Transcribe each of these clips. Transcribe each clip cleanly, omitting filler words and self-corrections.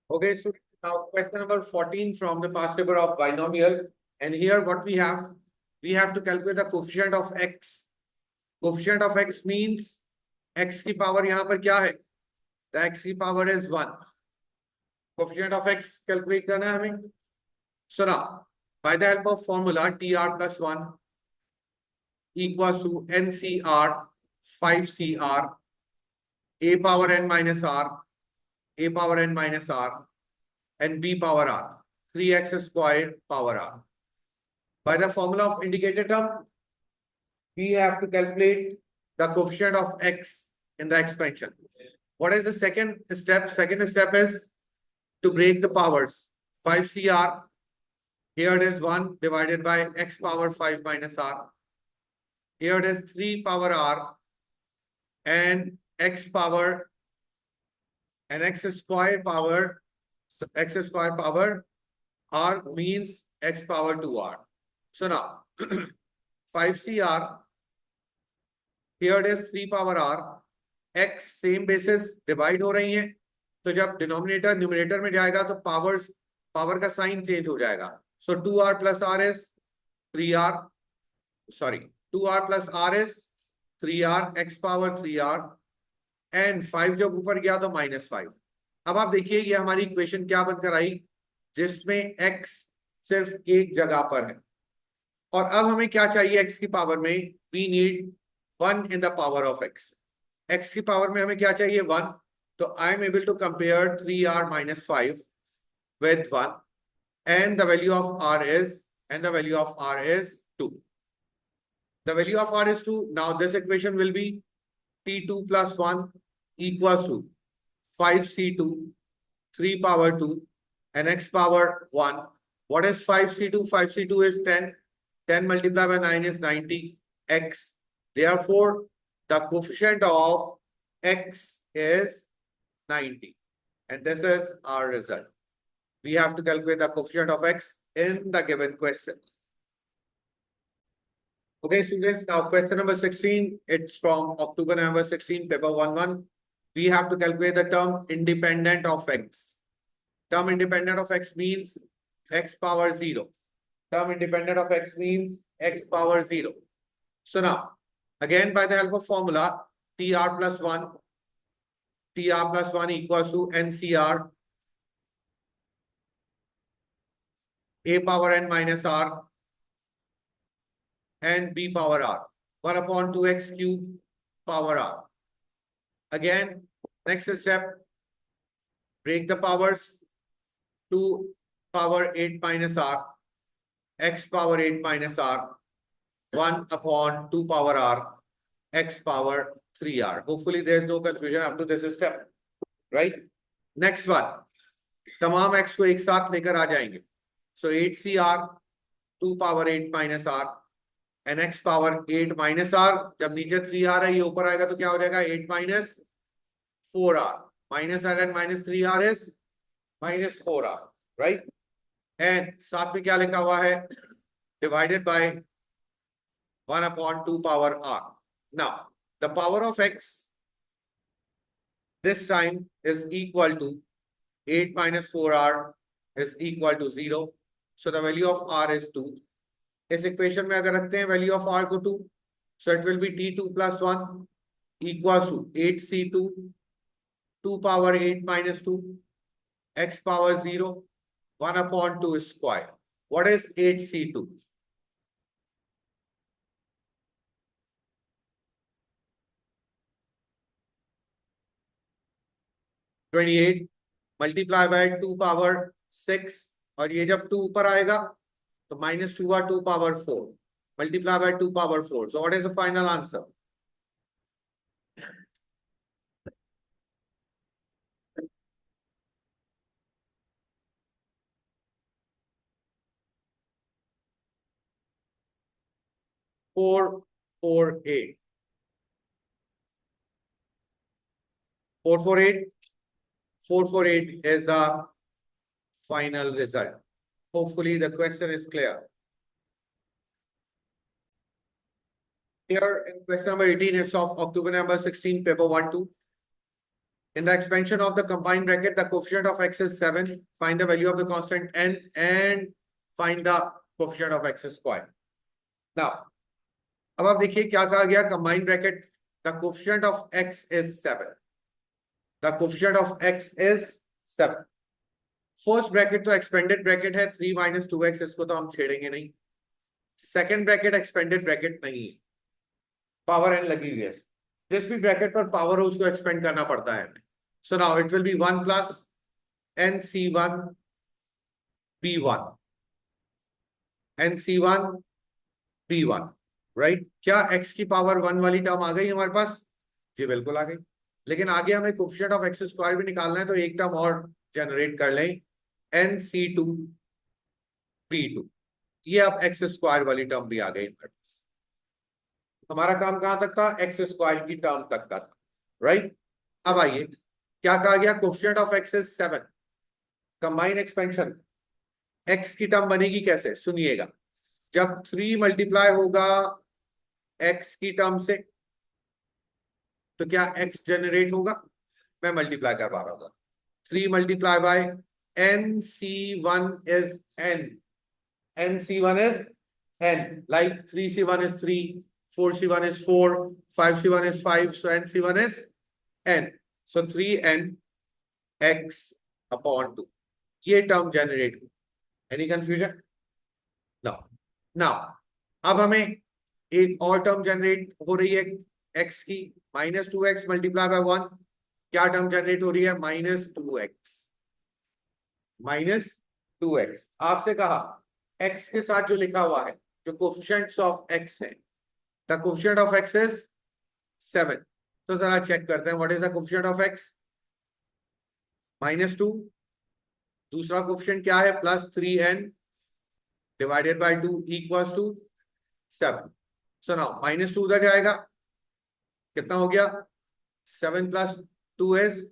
Okay, so now question number 14 from the past paper of binomial. And here what we have to calculate the coefficient of x. Coefficient of x means x की power यहाँ पर क्या है? The x की power is 1. Coefficient of x calculate करना है हमें. So now, by the help of formula tr plus 1 equals to ncr 5cr a power n minus r a power n minus r and b power r 3x squared power r. By the formula of indicator term, we have to calculate the coefficient of x in the expansion. What is the second step? Second step is to break the powers. 5cr, here it is 1 divided by x power 5 minus r. Here it is 3 power r and x power and x square power r means x power 2r. So now 5cr, here it is 3 power r, x same basis divide हो रही हैं, तो जब denominator numerator में जाएगा तो power का sign change हो जाएगा. So 2r plus r is 3r, sorry, 2r plus r is 3r, x power 3r and 5 जब ऊपर गया तो -5. अब आप देखिए ये हमारी इक्वेशन क्या बनकर आई, जिसमें x सिर्फ एक जगह पर है. और अब हमें क्या चाहिए x की पावर में? We need 1 in the power of x. x की पावर में हमें क्या चाहिए? 1. तो I am able to compare 3r minus 5 with 1 and the value of r is 2. The value of r is 2. Now this equation will be t2 plus 1 equals to 5c2 3 power 2 and x power 1. What is 5c2? 5c2 is 10. 10 multiplied by 9 is 90 x. Therefore, the coefficient of x is 90. And this is our result. We have to calculate the coefficient of x in the given question. Okay, students, now question number 16. It's from October November 16, paper 1-1. We have to calculate the term independent of x. Term independent of x means x power 0. Term independent of x means x power 0. So now, again by the help of formula, tr plus 1 equals to ncr a power n minus r and b power r, 1 upon 2x cube power r. Again, next step, break the powers. 2 power 8 minus r, x power 8 minus r, 1 upon 2 power r, x power 3r. Hopefully there is no confusion up to this step, right? Next one, तमाम x को एक साथ लेकर आ जाएंगे. So 8cr 2 power 8 minus r and x power 8 minus r. जब नीचे 3r है, ये ऊपर आएगा तो क्या हो जाएगा? 8 minus 4r. Minus r and minus 3r is minus 4r, right? And साथ में क्या लिखा हुआ है? Divided by 1 upon 2 power r. Now, the power of x this time is equal to 8 minus 4r is equal to 0. So the value of r is 2. इस equation में अगर रखते हैं वैल्यू ऑफ r को 2, so it will be t2 plus 1 equals to 8c2 2 power 8 minus 2 x power 0 1 upon 2 square. What is 8c2? multiply by 2 power 6 और ये जब 2 ऊपर आएगा तो -2 or 2 power 4 multiply by 2 power 4. So what is the final answer? Four, 448. 448. 448 is the final result. Hopefully the question is clear. Here in question number 18, it's of October number 16, paper 1-2. In the expansion of the combined bracket, the coefficient of x is 7. Find the value of the constant n and find the coefficient of x square. Now, अब आप देखिए क्या कहा गया combined bracket. The coefficient of x is 7. The coefficient of x is 7. First bracket तो expanded bracket है 3 minus 2x, इसको तो हम छेड़ेंगे नहीं. Second bracket expanded bracket नहीं है, पावर n लगी हुई है. जिस भी ब्रैकेट पर पावर हो उसको एक्सपेंड करना पड़ता है. So now it will be 1 plus nc1 b1 nc1 b1, right. क्या x की पावर 1 वाली टर्म आ गई हमारे पास? जी बिल्कुल आ गई. लेकिन आगे हमें कोफिशिएंट ऑफ एक्स स्क्वायर भी निकालना है, तो एक टर्म और जनरेट कर लें, nc2 b2. ये अब एक्स स्क्वायर वाली टर्म भी आ गई हमारे पास. हमारा काम कहां तक था? एक्स स्क्वायर की टर्म तक का था, राइट. अब आइए क्या कहा गया? Coefficient of x is 7. Combine expansion x की टर्म बनेगी कैसे? सुनिएगा. जब 3 मल्टीप्लाई होगा एक्स की टर्म से तो क्या एक्स जनरेट होगा? मैं मल्टीप्लाई करवा रहा हूँ. 3 multiply by nc1 is n. nc1 is n, like 3c1 is 3, 4c1 is 4, 5c1 is 5, so nc1 is n. So 3n x upon 2. ये टर्म जनरेट हुई. Any confusion? नाउ अब हमें एक और टर्म जनरेट हो रही है x की, -2x मल्टीप्लाई बाय 1. क्या टर्म जनरेट हो रही है? -2x. आपसे कहा x के साथ जो लिखा हुआ है, जो कोफिशिएंट्स ऑफ x है, the coefficient of x is 7. तो जरा चेक करते हैं, what is the coefficient of x? -2. दूसरा कोफिशिएंट क्या है? +3n divided by 2 equals to 7. So now -2 उधर जाएगा, कितना हो गया? 7 plus 2 is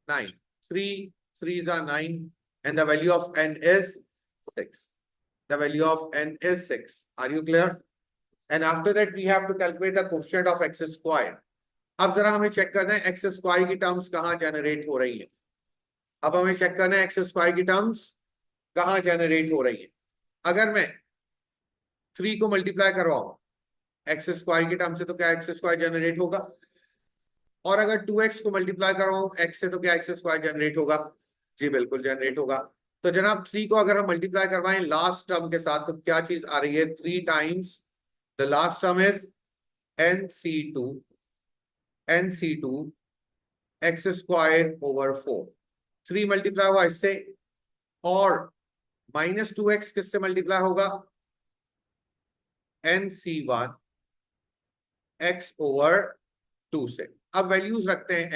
9. 3 3s are 9 and the value of n is 6. The value of n is 6. Are you clear? And after that we have to calculate the coefficient of x square. अब जरा हमें check करना है x square की terms कहाँ generate हो रही है. अब हमें चेक करना है x स्क्वायर की टर्म्स कहाँ जनरेट हो रही है. अगर मैं 3 को मल्टीप्लाई करवाऊं एक्स स्क्वायर की टर्म से तो क्या एक्स स्क्वायर जनरेट होगा? और अगर 2x को मल्टीप्लाई करवाऊं x से तो क्या एक्स स्क्वायर जनरेट होगा? जी बिल्कुल जनरेट होगा. तो जनाब 3 को अगर हम मल्टीप्लाई करवाएं लास्ट टर्म के साथ तो क्या चीज आ रही है? 3 times the last term is nc2 x square over 4. 3 multiply हुआ इससे, और -2x किससे मल्टीप्लाई होगा? nc1 x ओवर 2 से. अब वैल्यूज रखते हैं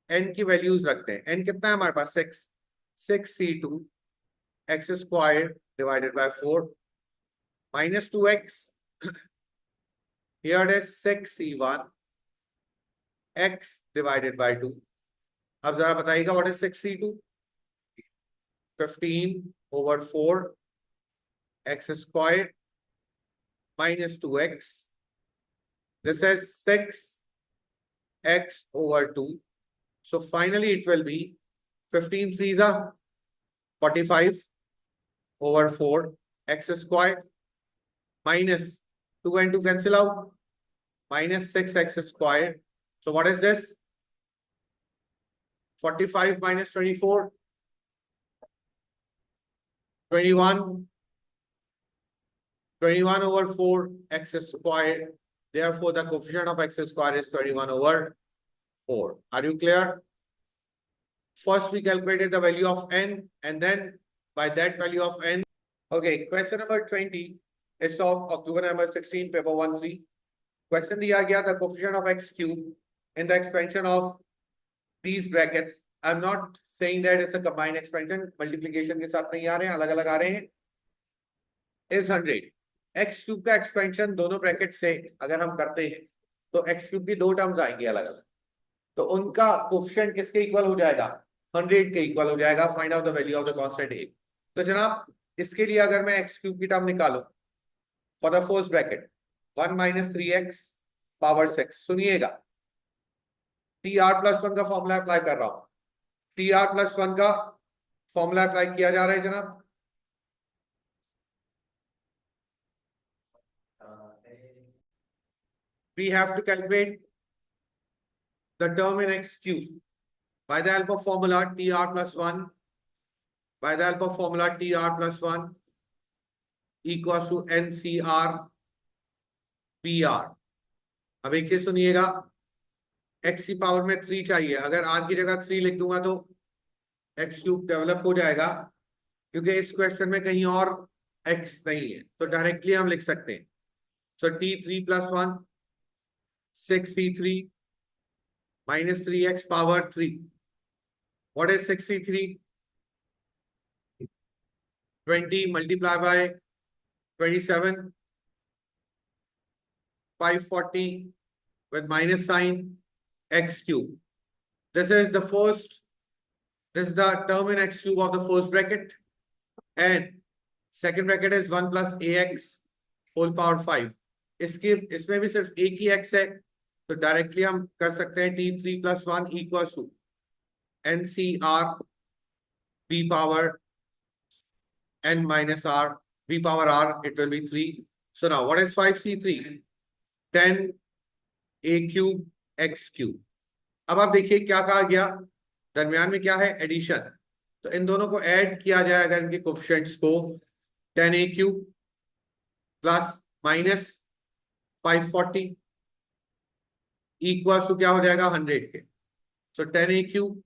n की वैल्यूज रखते हैं. n कितना है हमारे पास? 6c2 x square divided by 4 -2x. here it is 6c1 x divided by 2. अब जरा बताइएगा what is 6c2? 15 over 4 x squared -2x. This is 6x over 2. So finally it will be 15 3s are 45 over 4 x squared minus 2 and 2 cancel out, -6x squared. So what is this? 45 minus 24, 21 over 4 x squared. Therefore, the coefficient of x squared is 21 over 4. Are you clear? First, we calculated the value of n, and then by that value of n. Okay, question number 20. It's of October number 16, paper 1-3. Question दिया गया, the coefficient of x cube in the expansion of these brackets. I'm not saying that it's a combined expansion. Multiplication के साथ नहीं आ रहे हैं, अलग अलग आ रहे हैं. Is 100. x क्यूब का एक्सपेंशन दोनों ब्रैकेट से अगर हम करते हैं तो x क्यूब की 2 टर्म्स आएंगी अलग अलग, तो उनका कोफिशिएंट किसके इक्वल हो जाएगा? 100 के इक्वल हो जाएगा. Find out the value of the constant a. तो जनाब इसके लिए अगर मैं x क्यूब की टर्म निकालूं for the first bracket 1 - 3x power 6. सुनिएगा, टी आर प्लस वन का फॉर्मूला अप्लाई कर रहा हूं। टी आर प्लस वन का फॉर्मूला अप्लाई किया जा रहा है जनाब। We have to calculate the term in x cube by the help of formula TR plus 1, by the help of formula TR plus 1 equals to NCR PR। अब एक चीज सुनिएगा, x की पावर में 3 चाहिए। अगर r की जगह 3 लिख दूंगा तो x क्यूब डेवलप हो जाएगा, क्योंकि इस क्वेश्चन में कहीं और x नहीं है, तो डायरेक्टली हम लिख सकते हैं। सो t3 plus 1 6c3 minus 3x power 3। What is 6c3? 20 multiplied by 27, 540 with minus sign x cube. This is the first, this is the term in x cube of the first bracket, and second bracket is 1 plus ax whole power 5। इसमें भी सिर्फ एक ही x है, तो directly हम कर सकते हैं t3 plus 1 equals to NCR b power n minus r, b power r, it will be 3। So now what is 5c3? 10 a cube x cube। अब आप देखिए क्या कहा गया, दरमियान में क्या है, एडिशन। तो इन दोनों को ऐड किया जाएगा, इनके कोफिशिएंट्स को। 10 a cube plus minus 540 equals to क्या हो जाएगा, 100 के। So 10 a cube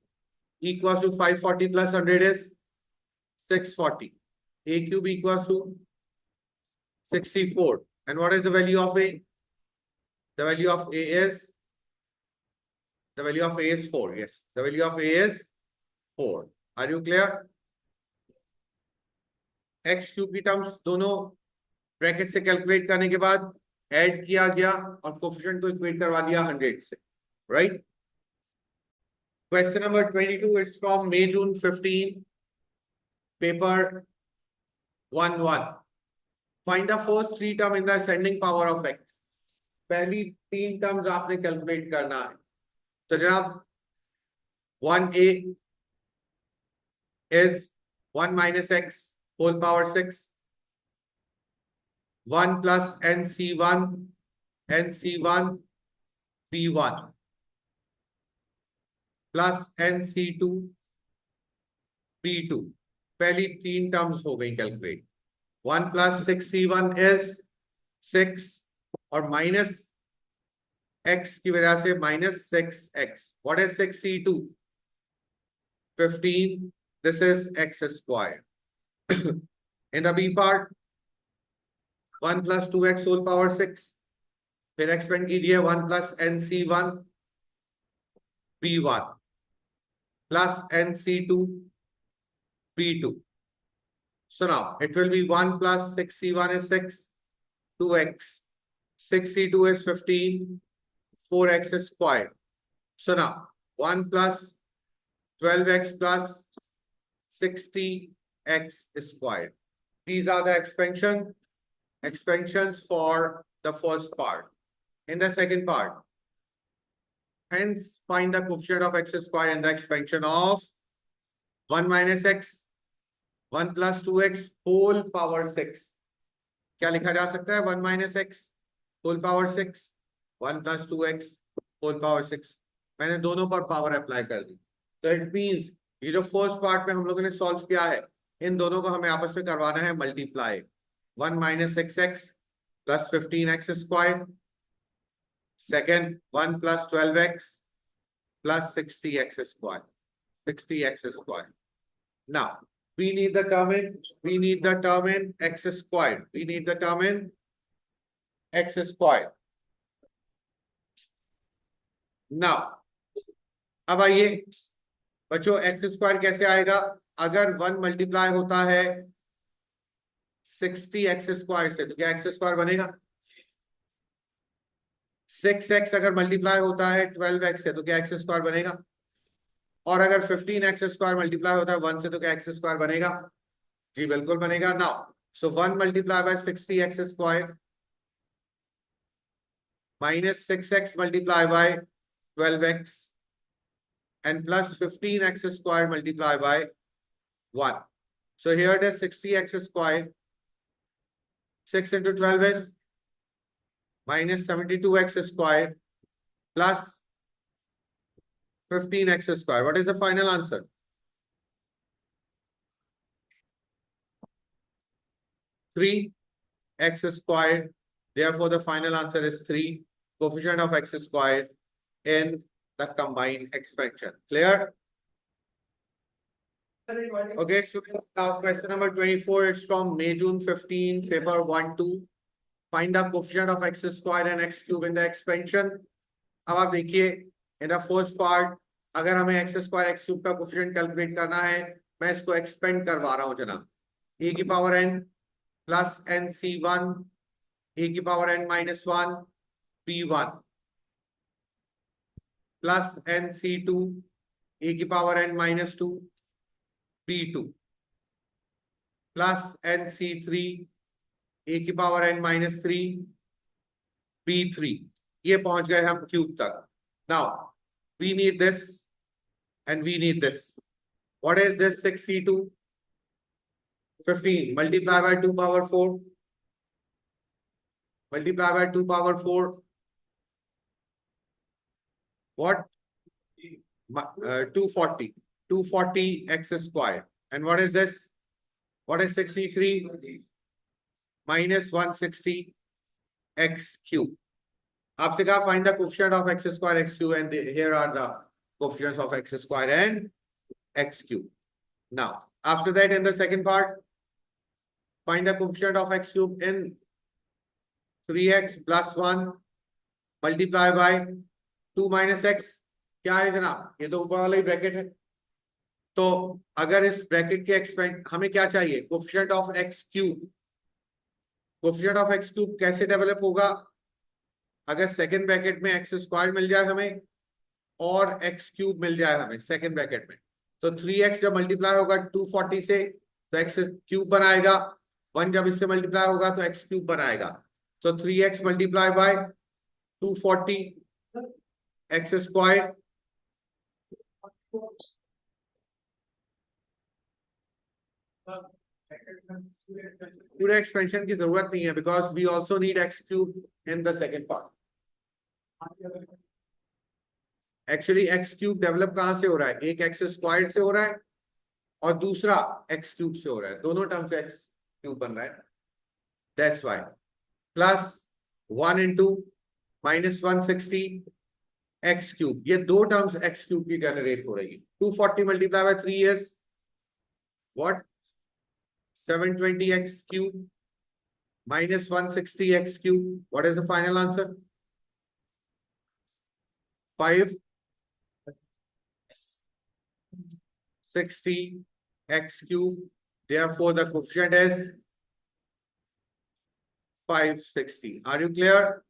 equals to 540 plus 100 is 640। a cube equals to 64। And what is the value of a? The value of a is, the value of a is 4. Yes, the value of a is 4। Are you clear? x cube की terms दोनों bracket से calculate करने के बाद add किया गया और coefficient को इक्वेट करवा दिया 100 से, right? Question number 22 is from May June 15, paper 1-1। Find the first 3 term in the ascending power of x। पहली 3 टर्म्स आपने कैलकुलेट करना है। तो जनाब 1a is 1 minus x whole power 6, 1 plus nc1 p1 plus nc2 p2। पहली 3 terms हो गई calculate. 1 plus 6c1 is 6 और माइनस x की वजह से minus 6x। What is 6c2? 15। This is x square. In the B part 1 plus 2x whole power 6, फिर expand कीजिए 1 plus nc1 p1 plus nc2 p2। So now it will be 1 plus 6c1 is 6, 2x, 6c2 is 15, 4x is squared। So now 1 plus 12x plus 60x squared। These are the expansions for the first part. In the second part, hence find the coefficient of x squared in the expansion of 1 minus x 1 plus 2x whole power 6। क्या लिखा जा सकता है? 1 minus x whole power 6, 1 plus 2x whole power 6। मैंने दोनों पर power apply कर दी। तो इट मींस ये जो फर्स्ट पार्ट में हम लोगों ने सॉल्व किया है, इन दोनों को हमें आपस में करवाना है multiply. 1 minus 6x plus 15x squared, second 1 plus 12x plus 60x squared, 60x squared। Now we need the term in x squared, we need the term in x squared। Now अब आइए बच्चों, एक्स स्क्वायर कैसे आएगा? अगर 1 multiply होता है 60x square से, तो क्या एक्स स्क्वायर बनेगा? 6x अगर मल्टीप्लाई होता है 12x से, तो क्या एक्स स्क्वायर बनेगा? और अगर 15x स्क्वायर मल्टीप्लाई होता है 1 से, तो क्या एक्स स्क्वायर बनेगा? जी बिल्कुल बनेगा। Now so 1 multiply by 60x square minus 6x multiply by 12x and plus 15x squared multiplied by 1. So here it is 60x squared. 6 into 12 is minus 72x squared plus 15x squared. What is the final answer? Three x squared. Therefore, the final answer is 3. Coefficient of x squared in the combined expansion. Clear? Okay, so now question number 24 is from May June 15, paper 1-2. Find the coefficient of x squared and x cube in the expansion. अब आप देखिए in the first part, अगर हमें x square x cube का coefficient calculate करना है, मैं इसको एक्सपेंड करवा रहा हूं जनाब. e की power n plus n c1 e की power n minus 1 p1 plus n c2 e की power n minus 2 p2 plus n c3 e की पावर n minus 3 p3. ये पहुंच गए हम क्यूब तक. Now we need this and we need this. What is this? 6c2 15 multiply by 2 power 4 multiply by 2 power 4. What? 240 240x squared. And what is this? What is 63 minus 160 x cube? आपसे कहा find the coefficient of x square x cube, and here are the coefficients of x square and x cube. Now after that, in the second part, find the coefficient of x cube in 3x plus 1 multiply by 2 minus x. क्या है जनाब? ये तो ऊपर वाला ही bracket है. तो अगर इस ब्रैकेट के एक्सपेंड हमें क्या चाहिए? Coefficient of x cube. Coefficient of x cube कैसे डेवलप होगा? अगर सेकंड ब्रैकेट में एक्स स्क्वायर मिल जाए हमें और एक्स क्यूब मिल जाए हमें सेकंड ब्रैकेट में, तो 3x जब मल्टीप्लाई होगा 240 से तो एक्स क्यूब बनाएगा. 1 जब इससे मल्टीप्लाई होगा तो एक्स क्यूब बनाएगा. So 3x multiply by 240 x square पूरे एक्सपेंशन की जरूरत नहीं है, because we also need x cube in the second part. Actually x cube develop कहां से हो रहा है? एक एक्स स्क्वायर से हो रहा है और दूसरा एक्स क्यूब से हो रहा है. दोनों टर्म से एक्स क्यूब बन रहा है. That's why plus 1 into minus 160 x cube. ये दो टर्म्स एक्स क्यूब की जनरेट हो रही है. 240 multiply by 3 is what? 720 x cube minus 160 x cube. What is the final answer? 560 x cube. Therefore, the coefficient is 560. Are you clear?